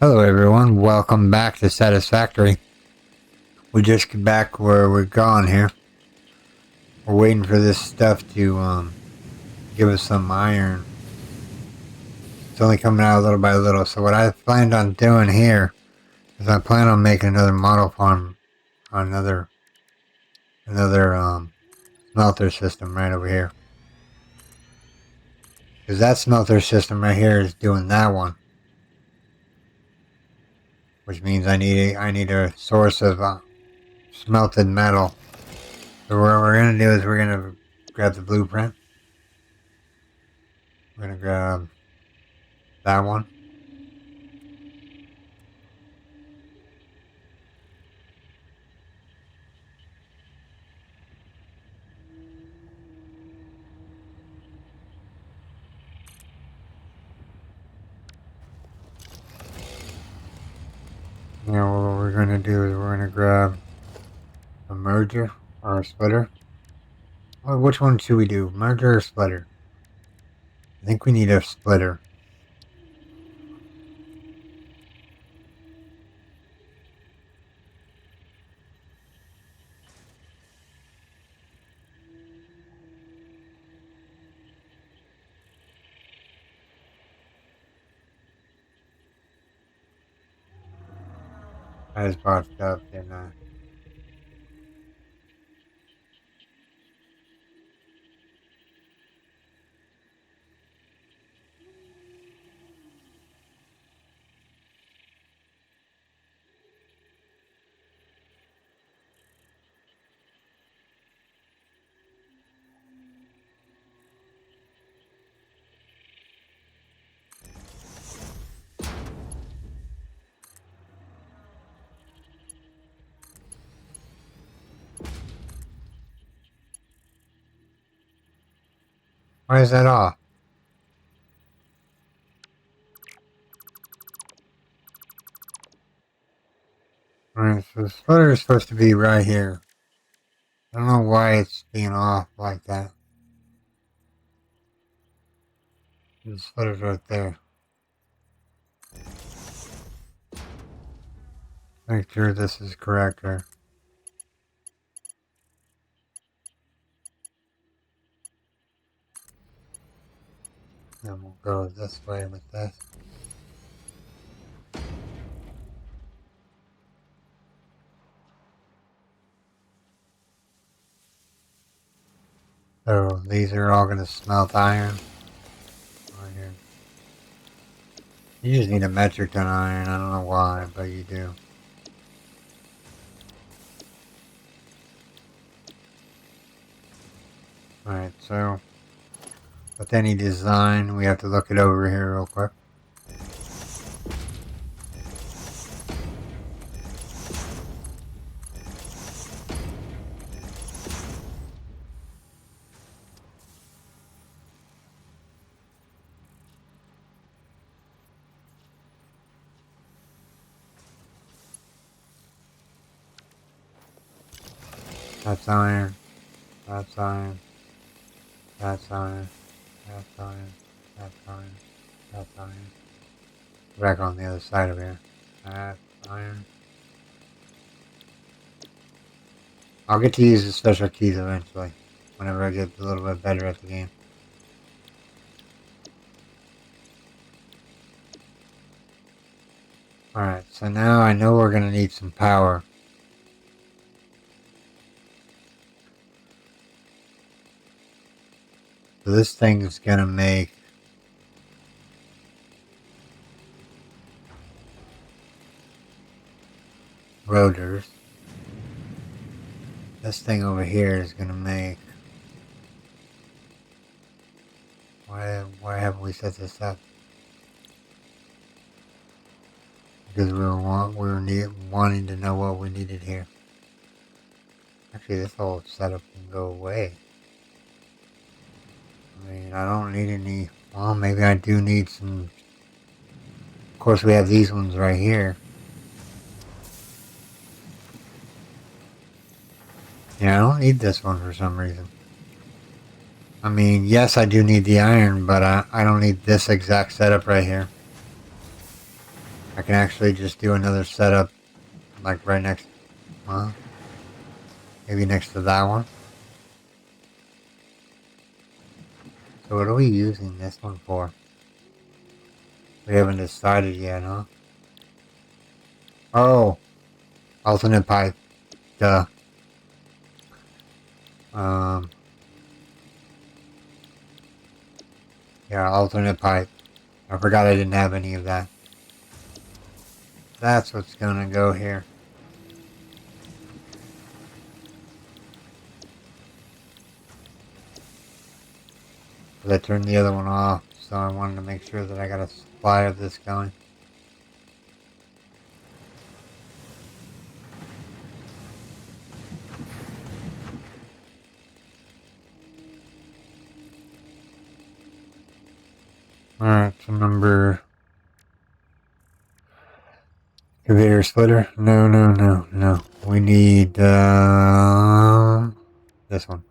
Hello everyone, welcome back to Satisfactory. We just get back where we're gone here. We're waiting for this stuff to give us some iron. It's only coming out little by little, so what I planned on doing here is I plan on making another model farm on another smelter system right over here. Because that smelter system right here is doing that one. Which means I need a source of smelted metal. So what we're going to do is we're going to grab the blueprint. We're going to grab that one. Now what we're going to do is we're going to grab a merger or a splitter. Well, which one should we do? Merger or splitter? I think we need a splitter. I just bought stuff, didn't I? Why is that off? Alright, so the splitter is supposed to be right here. I don't know why it's being off like that. The splitter's right there. Make sure this is correct here. Then we'll go this way with this. So these are all going to smelt iron. Right here. You just need a metric ton iron. I don't know why, but you do. Alright, so with any design, we have to look it over here real quick. That's iron. That's iron. That's iron. That's iron. That's iron. That's iron. Back on the other side of here. That's iron. I'll get to use the special keys eventually. Whenever I get a little bit better at the game. Alright, so now I know we're going to need some power. So this thing is going to make rotors. This thing over here is going to make... Why haven't we set this up? Because we were wanting to know what we needed here. Actually, this whole setup can go away. I mean, I don't need any... Well, maybe I do need some... Of course, we have these ones right here. Yeah, I don't need this one for some reason. I mean, yes, I do need the iron, but I don't need this exact setup right here. I can actually just do another setup, like right next, well, maybe next to that one. So what are we using this one for? We haven't decided yet, huh? Oh, alternate pipe. Duh. Yeah, alternate pipe. I forgot I didn't have any of that. That's what's gonna go here. But I turned the other one off, so I wanted to make sure that I got a supply of this going. Alright, so number... Conveyor splitter? No. We need, this one.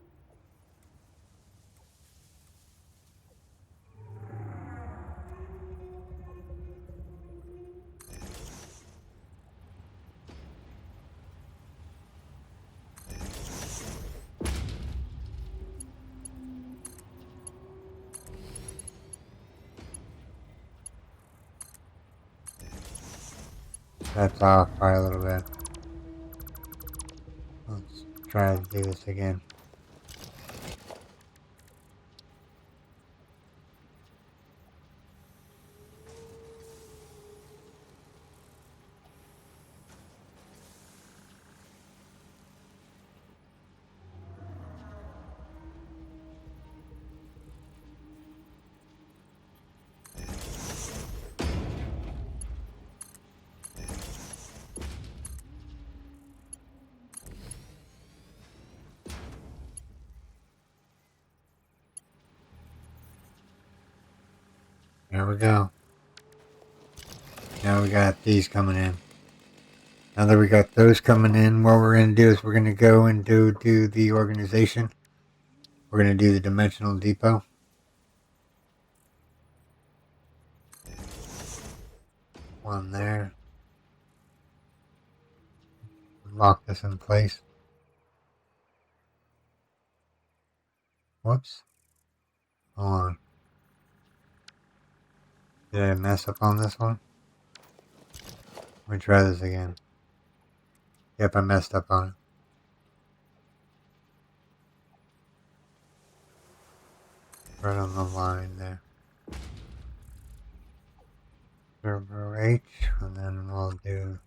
That's off by a little bit. Let's try to do this again. There we go. Now we got these coming in. Now that we got those coming in, what we're going to do is we're going to go and do the organization. We're going to do the dimensional depot. One there. Lock this in place. Whoops. Hold on. Did I mess up on this one? Let me try this again. Yep, I messed up on it. Right on the line there. Server H, and then we'll do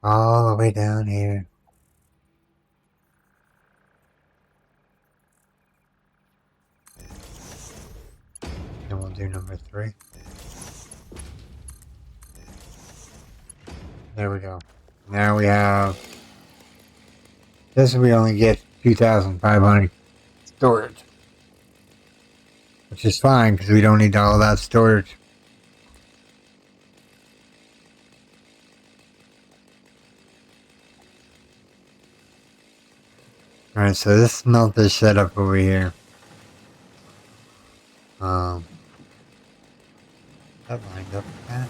all the way down here. And we'll do number 3. There we go. Now we have... This we only get 2,500 storage. Which is fine, because we don't need all that storage. Alright, so this smelter setup over here. That lined up with that.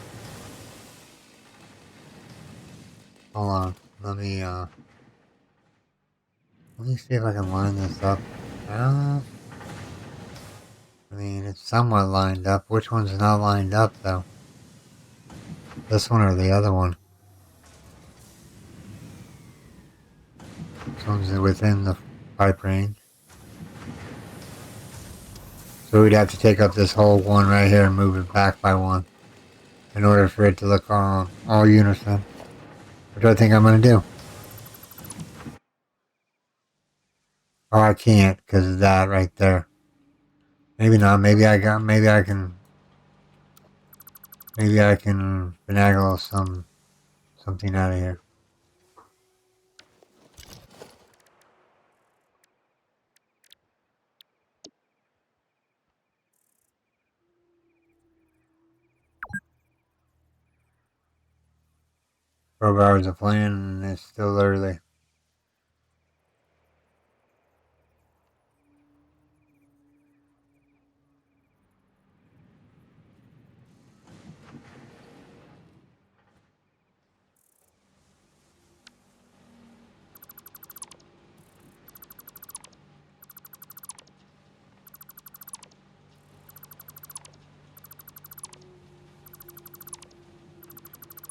Hold on. Let me see if I can line this up. I mean, it's somewhat lined up. Which one's not lined up, though? This one or the other one? This one's within the pipe range. So we'd have to take up this whole one right here and move it back by one in order for it to look all unison. Which I think I'm going to do. Oh, I can't because of that right there. Maybe not. Maybe I can finagle something out of here. Twelve hours of playing and it's still early.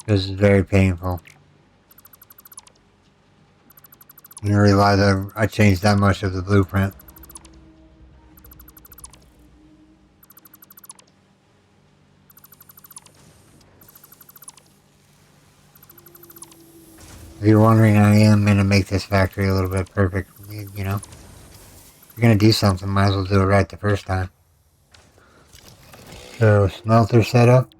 This is very painful. You realize I changed that much of the blueprint. If you're wondering, I am going to make this factory a little bit perfect. You know, if you're going to do something, might as well do it right the first time. So, smelter setup.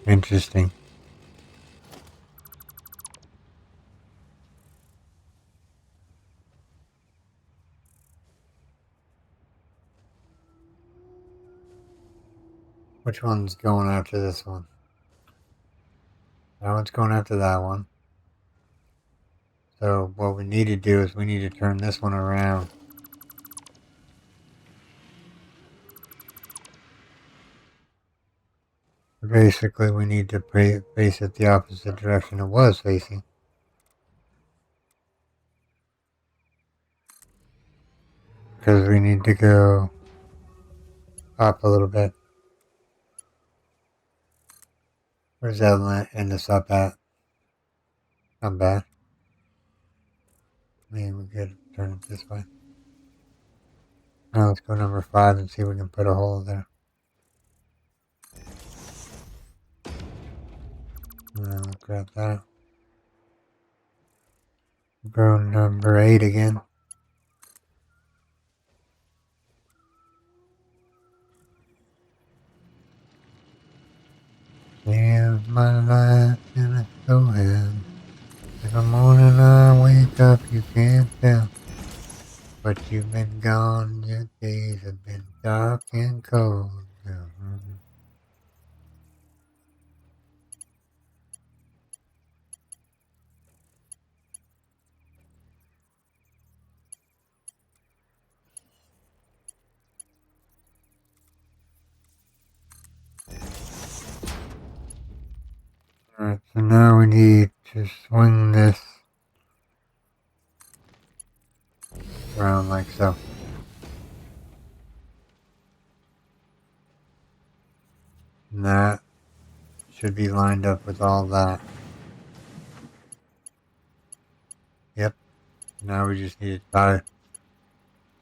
Interesting. Which one's going after this one? That one's going after that one. So what we need to do is we need to turn this one around. Basically, we need to face it the opposite direction it was facing. Because we need to go up a little bit. Where's that end us up at? Not bad. I mean, we could turn it this way. Now let's go number 5 and see if we can put a hole there. Grab that. Go number 8 again. Live my life in a slow hand. Every morning I wake up, you can't tell. But you've been gone, your days have been dark and cold. Alright, so now we need to swing this around like so. And that should be lined up with all that. Yep. Now we just need to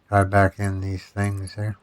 tie back in these things here.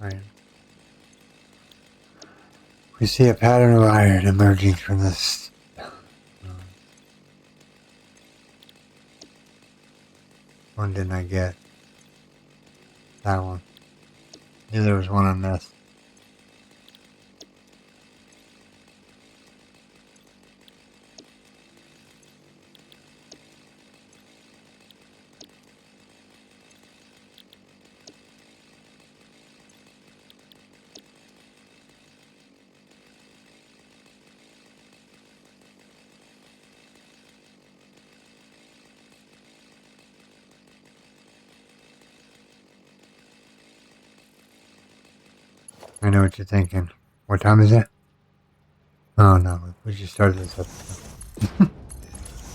Iron. We see a pattern of iron emerging from this. One didn't I get? That one. Knew there was one on this. I know what you're thinking. What time is it? Oh no, we just started this episode.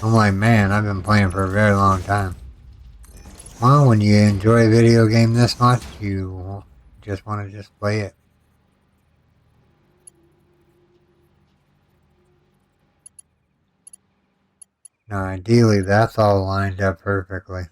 I'm like, man, I've been playing for a very long time. Well, when you enjoy a video game this much, you just want to just play it. Now, ideally, that's all lined up perfectly.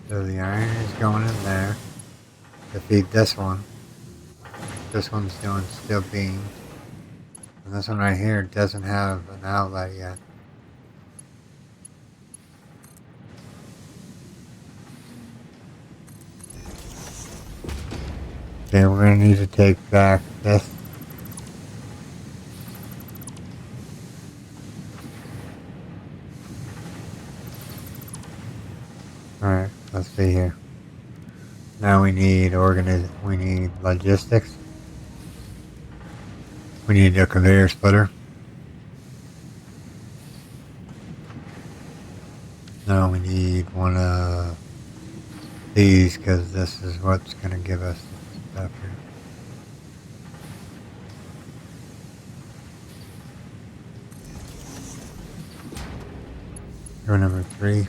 So the iron is going in there to feed this one. This one's doing steel beams. And this one right here doesn't have an outlet yet. Okay, we're going to need to take back this. Alright, let's see here. Now we need logistics. We need a conveyor splitter. Now we need one of these because this is what's going to give us stuff here. Here, number 3.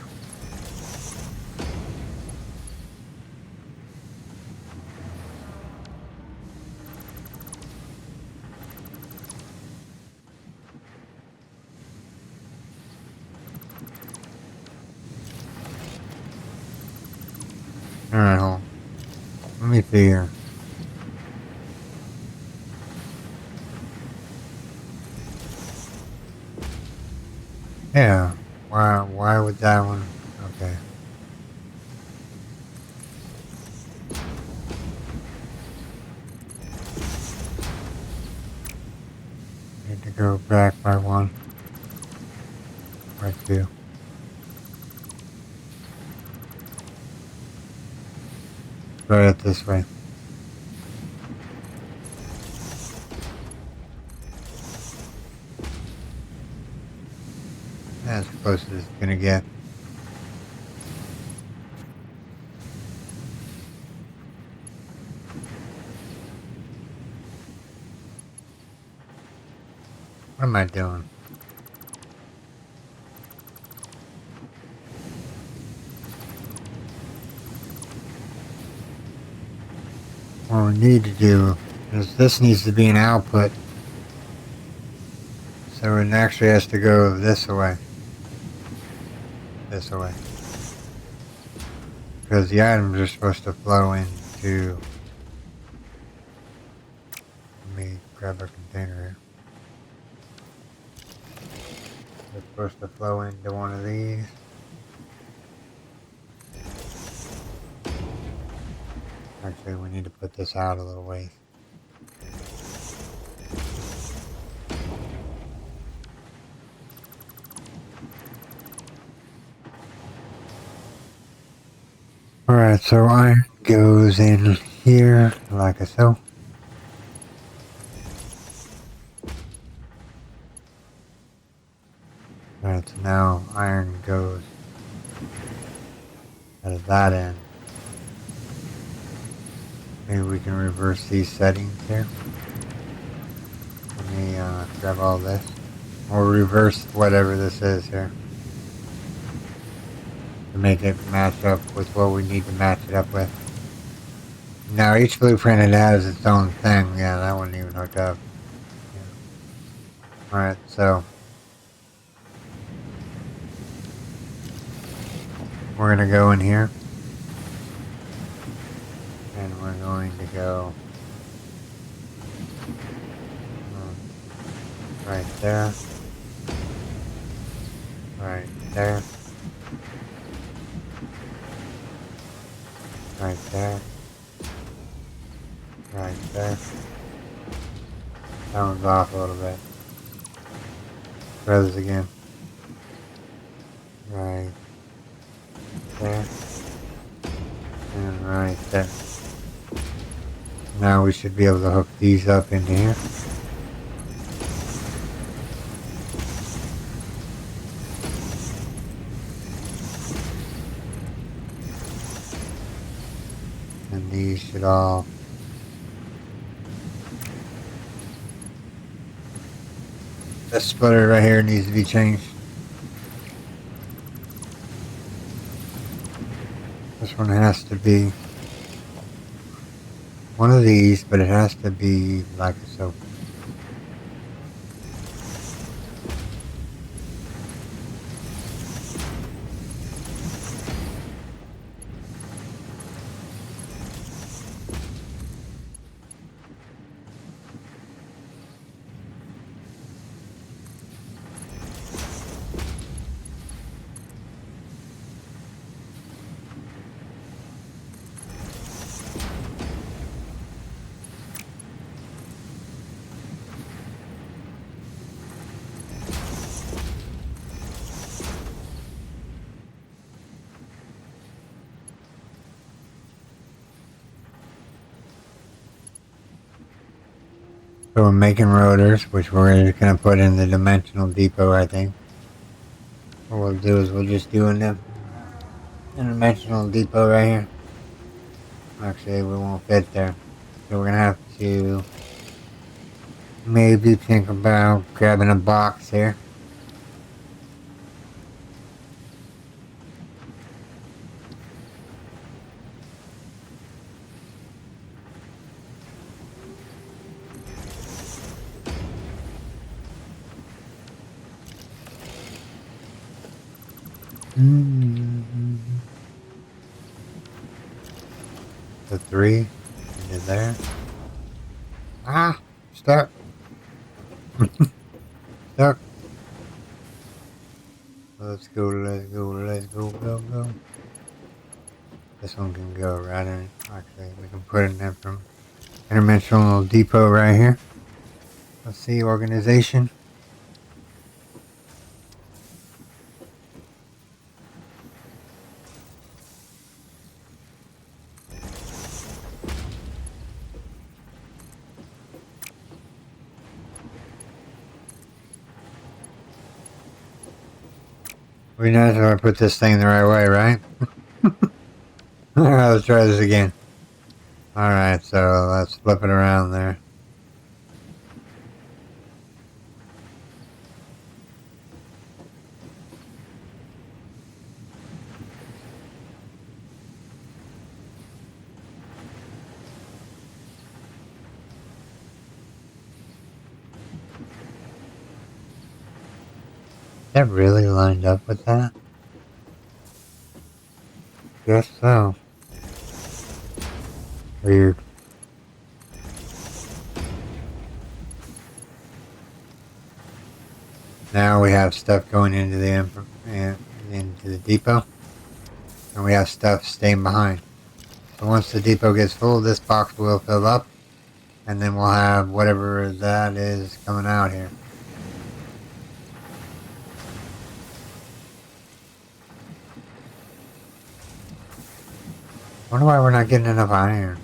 Alright, hold on. Let me see here. Yeah, why would that one? Okay. Need to go back by 1. By 2. Try it this way. That's as close as it's gonna get. What am I doing? What we need to do is this needs to be an output. So it actually has to go this way. This way. Because the items are supposed to flow into... Let me grab a container here. They're supposed to flow into one of these. Actually, we need to put this out a little ways. Alright, so iron goes in here, like so. Alright, so now iron goes out of that end. Maybe we can reverse these settings here. Let me grab all this. Or reverse whatever this is here. To make it match up with what we need to match it up with. Now each blueprint it has its own thing. Yeah, that wasn't even hooked up. Yeah. Alright, so we're gonna go in here. And we're going to go right there. Right there. Right there. Right there. That one's off a little bit. Try this again. Right there. And right there. Now we should be able to hook these up into here. And these should all... This splitter right here needs to be changed. This one has to be one of these, but it has to be like so. So we're making rotors, which we're just going to put in the dimensional depot, I think. What we'll do is we'll just do in the dimensional depot right here. Actually, we won't fit there. So we're going to have to maybe think about grabbing a box here. The 3 into there. Ah! Stuck! Stuck! Let's go, go. This one can go right in. Actually, we can put it in from interdimensional depot right here. Let's see, organization. We know how to put this thing the right way, right? Alright, let's try this again. Alright, so let's flip it around there. That really lined up with that? Guess so. Weird. Now we have stuff going into the depot, and we have stuff staying behind. So once the depot gets full, this box will fill up, and then we'll have whatever that is coming out here. Wonder why we're not getting enough iron.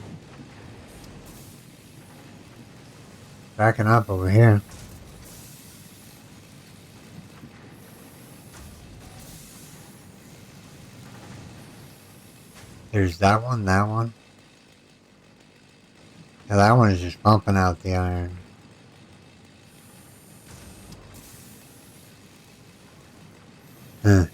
Backing up over here. There's that one, that one. Yeah, that one is just pumping out the iron. Huh.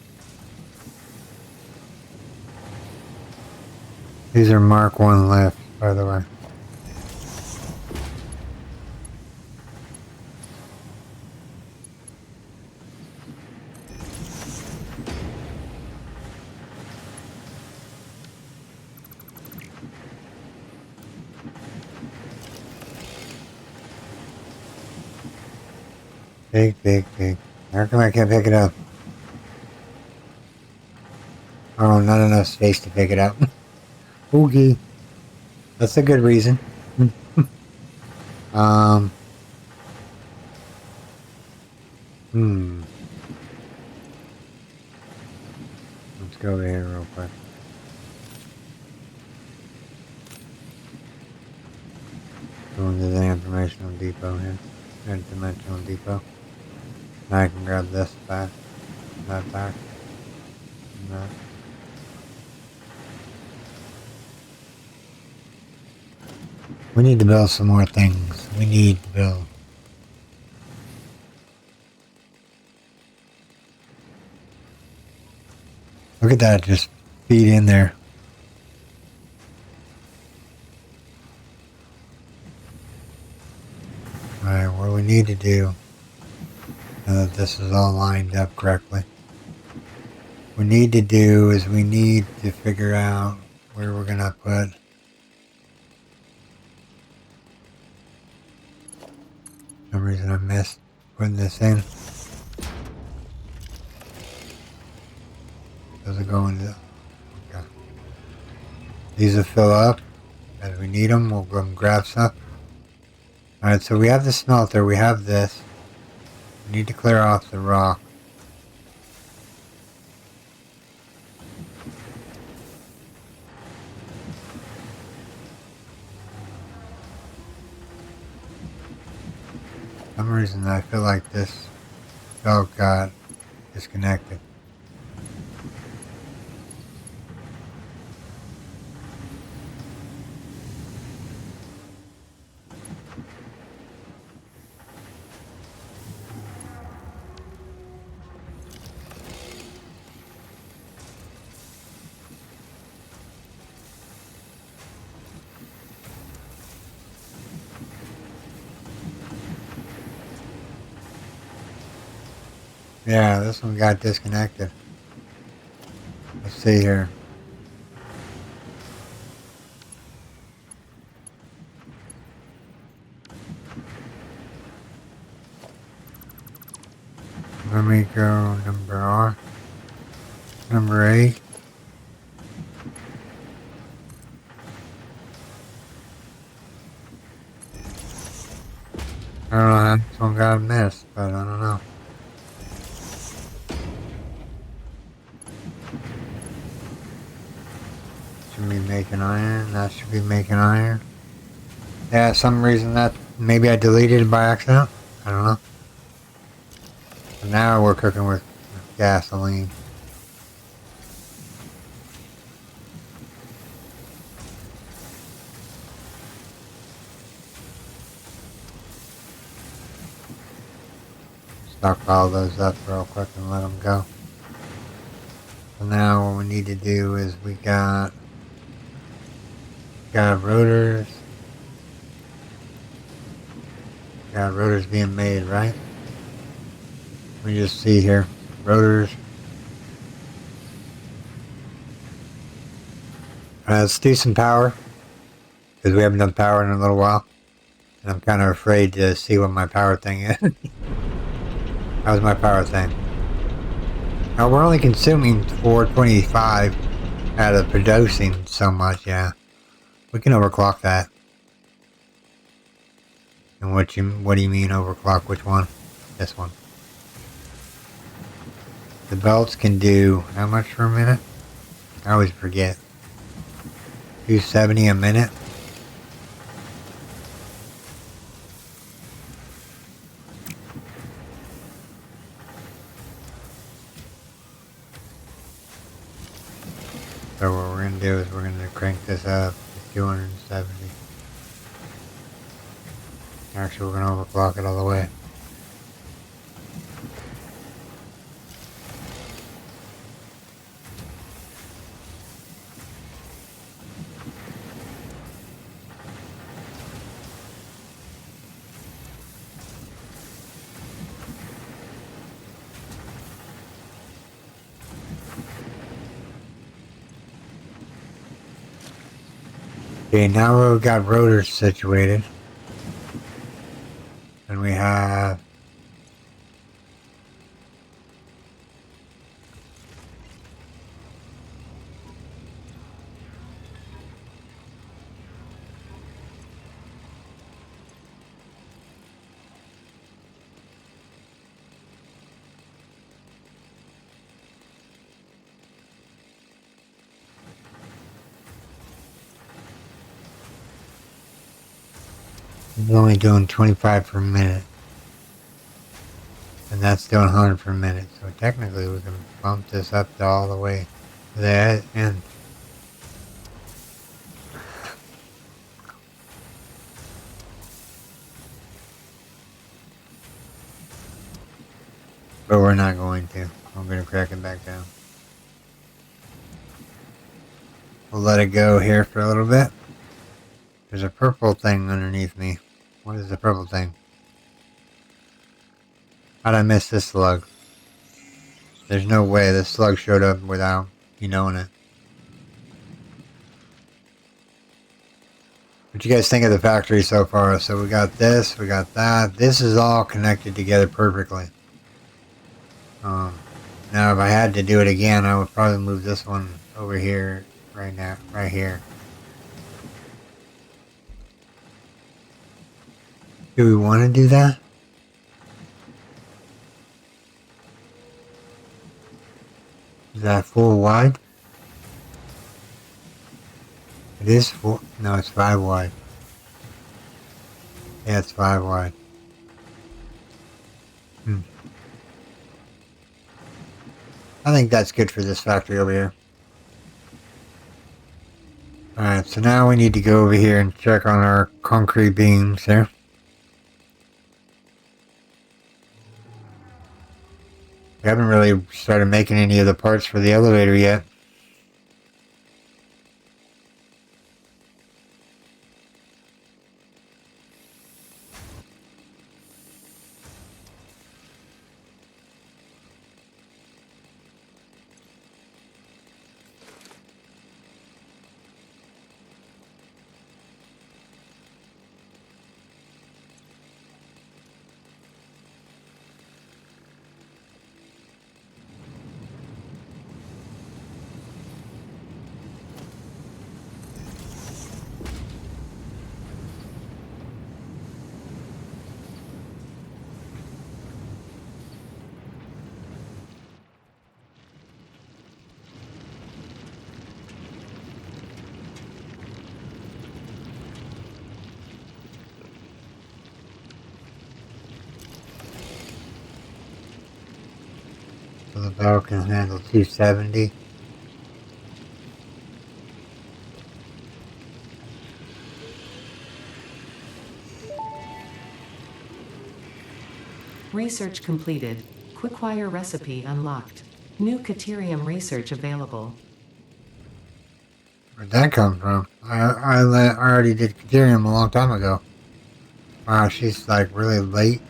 These are Mark 1 left, by the way. Big. How come I can't pick it up? Oh, not enough space to pick it up. Okay. That's a good reason. Let's go over here real quick. Go into the informational depot here. Interdimensional depot. Now I can grab this back. That back. And that. We need to build some more things. We need to build. Look at that, just feed in there. Alright, what we need to do, now that this is all lined up correctly, what we need to do is we need to figure out where we're going to put for some reason I missed putting this in. Does it go into... Okay. These will fill up. As we need them, we'll go and grab some. Alright, so we have the smelter, we have this. We need to clear off the rock. some reason I feel like this belt got disconnected. Yeah, this one got disconnected. Let's see here. Let me go number 8. I don't know how this one got missed, but I don't know. Should be making iron. That should be making iron. Yeah, some reason that maybe I deleted it by accident. I don't know. But now we're cooking with gasoline. Stockpile those up real quick and let them go. So now what we need to do is we got rotors. Got rotors being made, right? Let me just see here. Rotors. Let's do some power, because we haven't done power in a little while. And I'm kind of afraid to see what my power thing is. How's my power thing? Now we're only consuming 425 out of producing so much, yeah. We can overclock that. And what do you mean overclock? Which one? This one. The belts can do how much per minute? I always forget. 270 a minute. So what we're going to do is we're going to crank this up to 270. Actually, we're going to overclock it all the way. Okay, now we've got rotors situated. And we have I'm only doing 25 per minute. And that's doing 100 per minute. So technically we can bump this up to all the way to the end. But we're not going to. I'm going to crack it back down. We'll let it go here for a little bit. There's a purple thing underneath me. What is the purple thing? How'd I miss this slug? There's no way this slug showed up without you knowing it. What you guys think of the factory so far? So we got this, we got that. This is all connected together perfectly. Now if I had to do it again, I would probably move this one over here right now, right here. Do we want to do that? Is that full wide? It is full. No, it's 5 wide. Yeah, it's 5 wide. I think that's good for this factory over here. Alright, so now we need to go over here and check on our concrete beams there. We haven't really started making any of the parts for the elevator yet. So the barrel can handle 270. Research completed. Quickwire recipe unlocked. New Caterium research available. Where'd that come from? I already did Caterium a long time ago. Wow, she's like really late.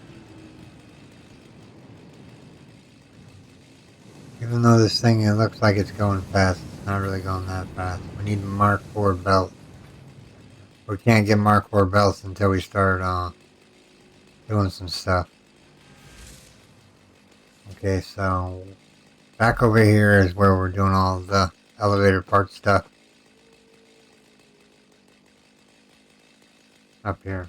Even though this thing, it looks like it's going fast, it's not really going that fast. We need Mark 4 belt. We can't get Mark 4 belts until we start doing some stuff. Okay, so back over here is where we're doing all the elevator part stuff. Up here.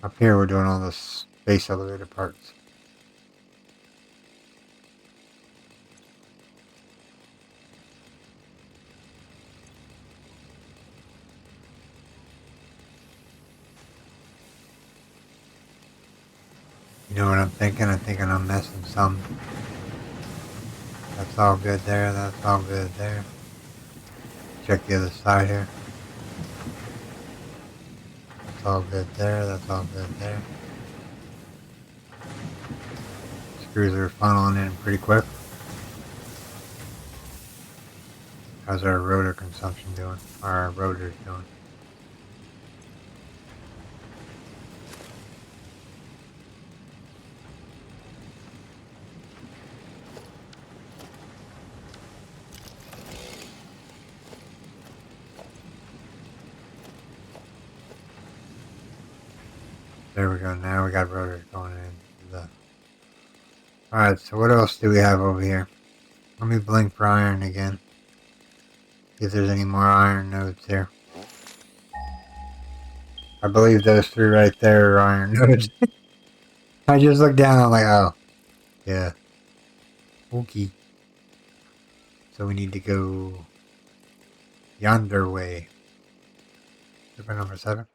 Up here we're doing all the space elevator parts. You know what I'm thinking? I'm thinking I'm missing some. That's all good there, that's all good there. Check the other side here. That's all good there, that's all good there. Screws are funneling in pretty quick. How's our rotor consumption doing? Our rotors doing? There we go, now we got rotors going in. Alright, so what else do we have over here? Let me blink for iron again. See if there's any more iron nodes here. I believe those three right there are iron nodes. I just looked down, I'm like, oh. Yeah. Okay. So we need to go yonder way. Super number 7.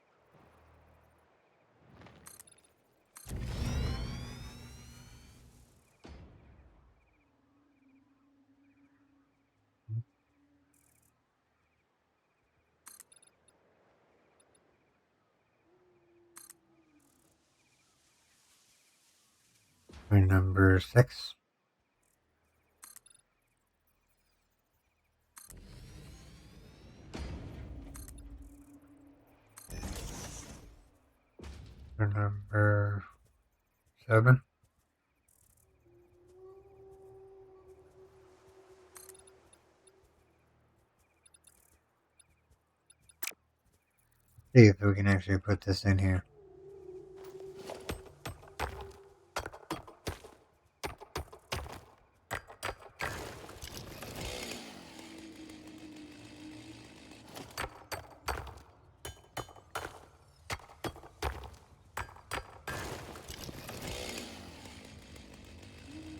Number 6. Number 7. See if we can actually put this in here.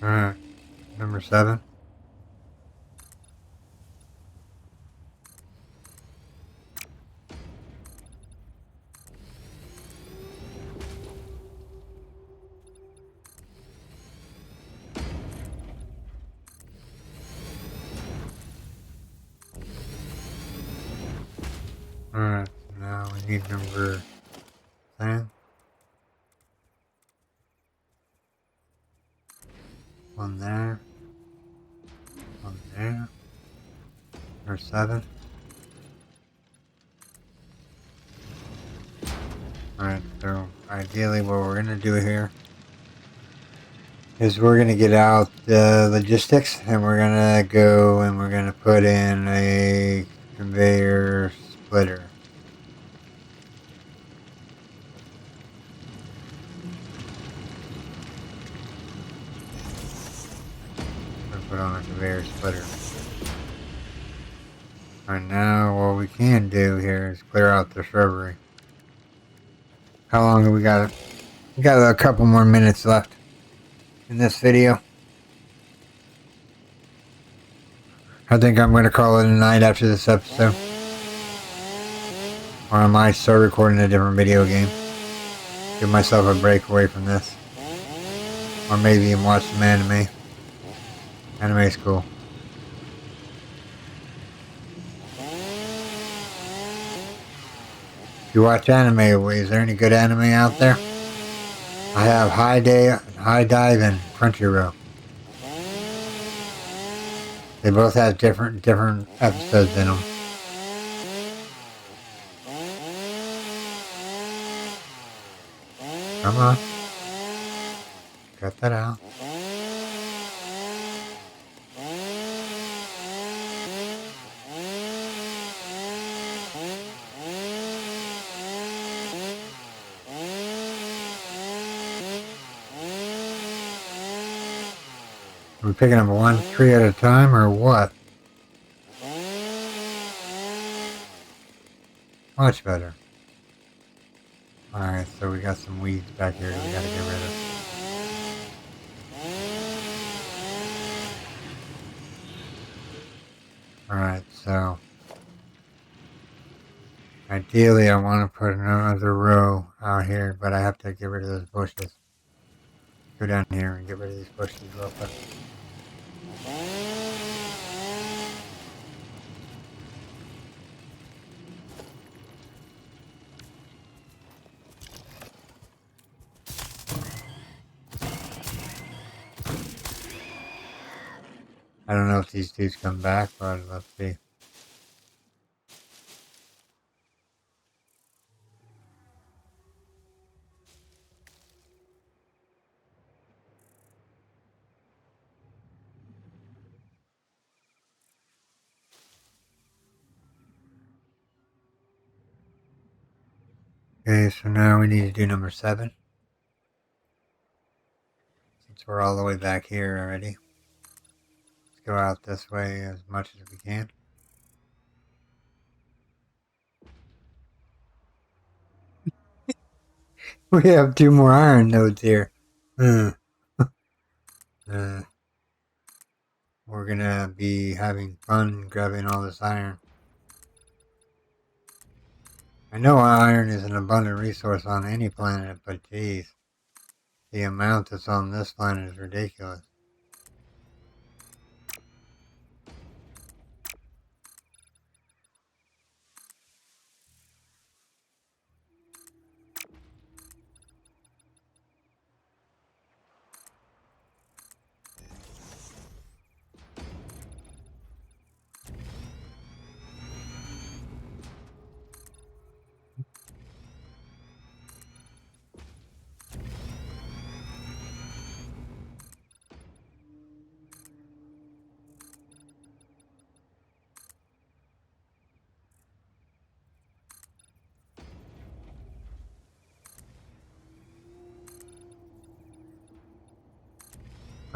Alright. Number 7. Alright, so now we need number 10. One there. One there. Or 7. Alright, so ideally what we're going to do here is we're going to get out the logistics and we're going to go and we're going to put in a conveyor splitter. Put on a conveyor splitter. Alright, now what we can do here is clear out the shrubbery. How long have we got? We got a couple more minutes left in this video. I think I'm going to call it a night after this episode. Or I might start recording a different video game. Give myself a break away from this. Or maybe even watch some anime. Anime's cool. If you watch anime, is there any good anime out there? I have High Dive, and Crunchyroll. They both have different episodes in them. Come on. Cut that out. Are we picking up one tree at a time or what? Much better. Alright, so we got some weeds back here we gotta get rid of. Alright, so ideally I want to put another row out here, but I have to get rid of those bushes. Go down here and get rid of these bushes real quick. I don't know if these dudes come back, but let's see. Okay, so now we need to do number 7. Since we're all the way back here already. Let's go out this way as much as we can. We have 2 more iron nodes here. We're gonna be having fun grabbing all this iron. I know iron is an abundant resource on any planet, but geez, the amount that's on this planet is ridiculous.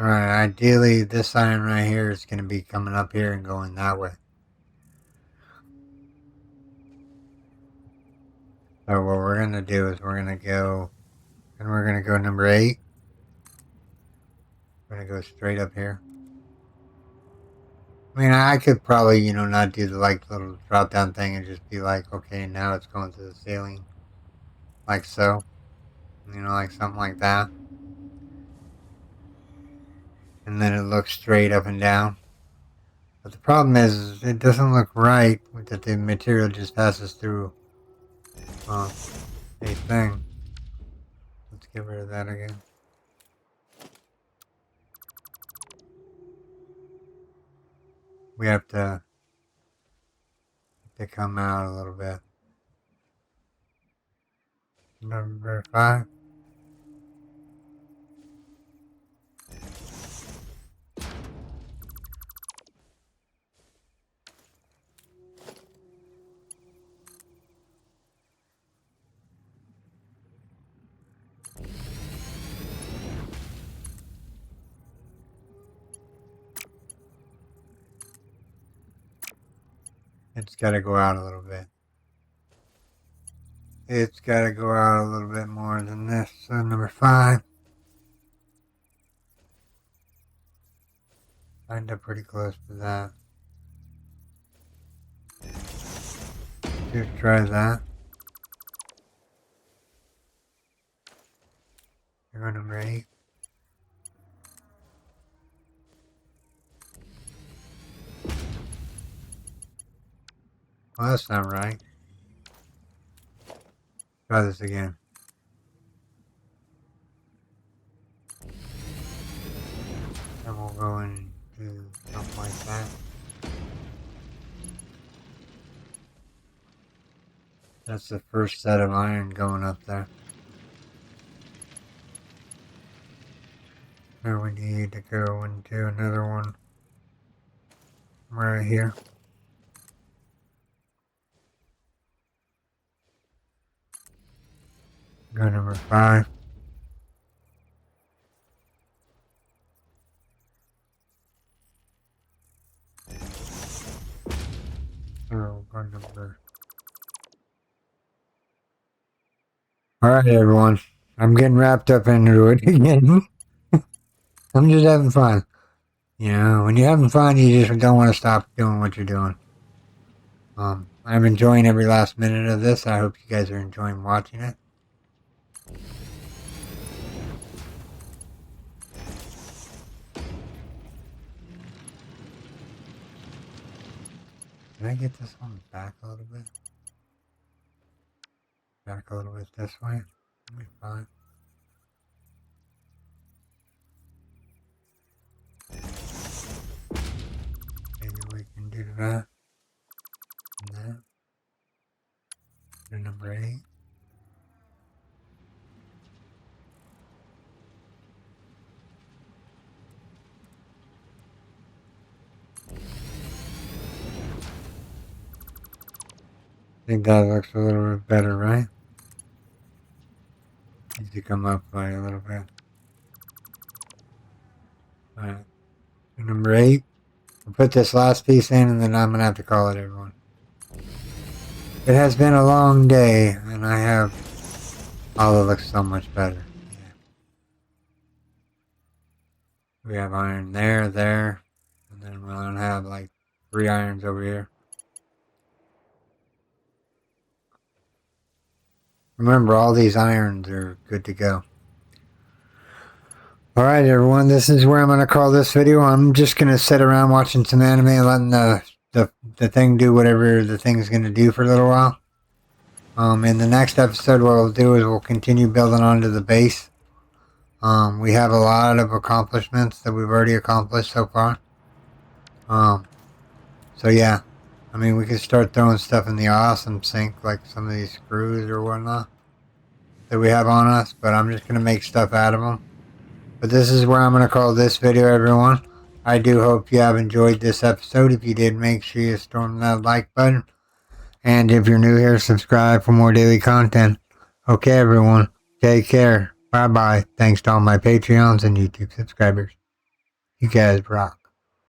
Alright, ideally this iron right here is going to be coming up here and going that way. So what we're going to do is we're going to go, and we're going to go number 8. We're going to go straight up here. I mean, I could probably, not do the little drop down thing and just be like, okay, now it's going to the ceiling. Like so. Like something like that. And then it looks straight up and down. But the problem is, it doesn't look right that the material just passes through a thing. Let's get rid of that again. We have to come out a little bit. Number 5. It's got to go out a little bit. It's got to go out a little bit more than this. So number 5. Lined up pretty close to that. Just try that. You're going to rate. Well, that's not right. Try this again. And we'll go and do something like that. That's the first set of iron going up there. Now we need to go into another one right here. Go number 5. So go number. Alright everyone, I'm getting wrapped up into it again. I'm just having fun. You know, when you're having fun, you just don't want to stop doing what you're doing. I'm enjoying every last minute of this. I hope you guys are enjoying watching it. Can I get this one back a little bit? Back a little bit this way? That'll be fine. Maybe we can do that. And that. Do number 8. I think that looks a little bit better, right? Needs to come up by a little bit. Alright. Number 8. I'll put this last piece in and then I'm going to have to call it, everyone. It has been a long day and I have... Oh, it looks so much better. Yeah. We have iron there, and then we're going to have like 3 irons over here. Remember, all these irons are good to go. Alright everyone, this is where I'm going to call this video. I'm just going to sit around watching some anime and letting the thing do whatever the thing's going to do for a little while. In the next episode, what we'll do is we'll continue building onto the base. We have a lot of accomplishments that we've already accomplished so far. So yeah, I mean, we could start throwing stuff in the awesome sink, like some of these screws or whatnot that we have on us, but I'm just going to make stuff out of them. But this is where I'm going to call this video, everyone. I do hope you have enjoyed this episode. If you did, make sure you storm that like button. And if you're new here, subscribe for more daily content. Okay, everyone. Take care. Bye-bye. Thanks to all my Patreons and YouTube subscribers. You guys rock.